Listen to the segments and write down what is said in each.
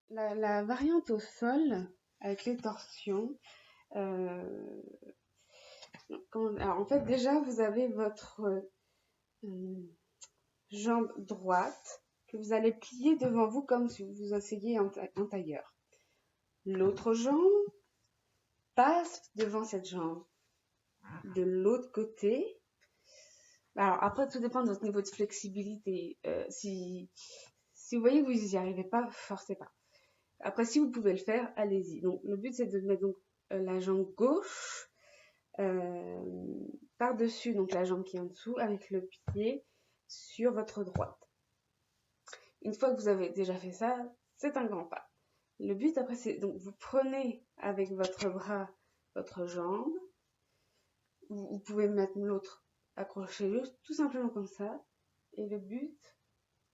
La variante au sol, avec les torsions, euh, alors en fait déjà vous avez votre jambe droite que vous allez plier devant vous comme si vous vous asseyez en tailleur. L'autre jambe passe devant cette jambe. De l'autre côté, alors après tout dépend de votre niveau de flexibilité. Si vous voyez que vous n'y arrivez pas, forcez pas. Après, si vous pouvez le faire, allez-y. Donc le but c'est de mettre donc la jambe gauche par-dessus donc la jambe qui est en dessous avec le pied sur votre droite. Une fois que vous avez déjà fait ça, c'est un grand pas. Le but après c'est donc vous prenez avec votre bras votre jambe, vous pouvez mettre l'autre accroché juste tout simplement comme ça, et le but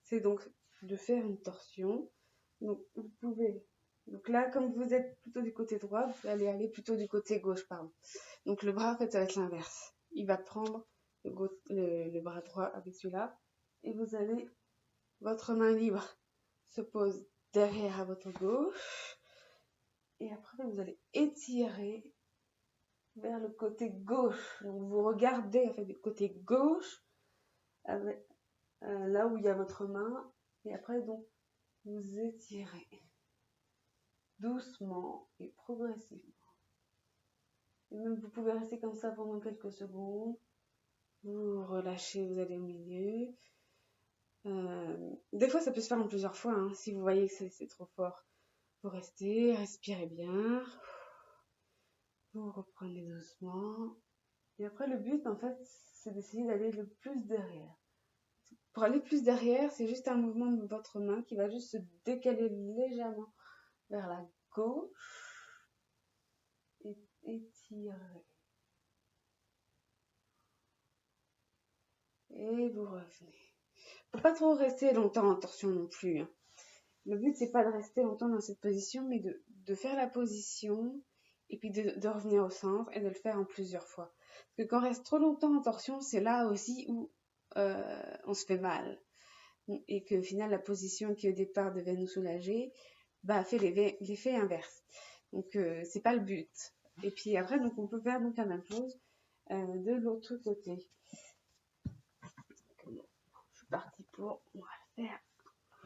c'est donc de faire une torsion. Donc vous pouvez, donc là comme vous êtes plutôt du côté droit, vous allez aller plutôt du côté gauche, pardon. Donc le bras en fait ça va être l'inverse. Il va prendre le bras droit avec celui-là, et vous allez, votre main libre se pose derrière à votre gauche, et après vous allez étirer vers le côté gauche. Donc vous regardez en fait du côté gauche avec, là où il y a votre main, et après donc vous étirez doucement et progressivement. Et même vous pouvez rester comme ça pendant quelques secondes. Vous relâchez, vous allez au milieu. Des fois ça peut se faire en plusieurs fois, hein. Si vous voyez que c'est trop fort, vous restez, respirez bien, vous reprenez doucement, et après le but en fait c'est d'essayer d'aller le plus derrière. Pour aller plus derrière, c'est juste un mouvement de votre main qui va juste se décaler légèrement vers la gauche et étirer. Et vous revenez. Faut pas trop rester longtemps en torsion non plus, hein. Le but c'est pas de rester longtemps dans cette position, mais de faire la position et puis de revenir au centre et de le faire en plusieurs fois. Parce que quand on reste trop longtemps en torsion, c'est là aussi où on se fait mal. Et que au final la position qui au départ devait nous soulager fait l'effet inverse. Donc c'est pas le but. Et puis après donc on peut faire donc la même chose de l'autre côté. Bon, je suis partie pour, on va le faire.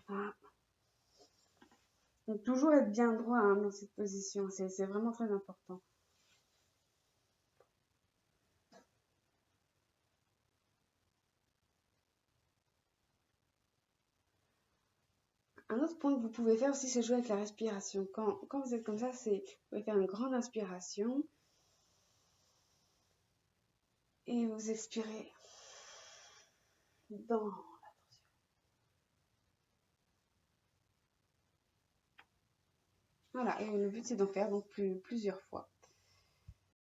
Voilà. Donc toujours être bien droit, hein, dans cette position, c'est vraiment très important. Un autre point que vous pouvez faire aussi, c'est jouer avec la respiration. Quand vous êtes comme ça, vous pouvez faire une grande inspiration et vous expirez dans la torsion. Voilà, et le but c'est d'en faire donc plusieurs fois.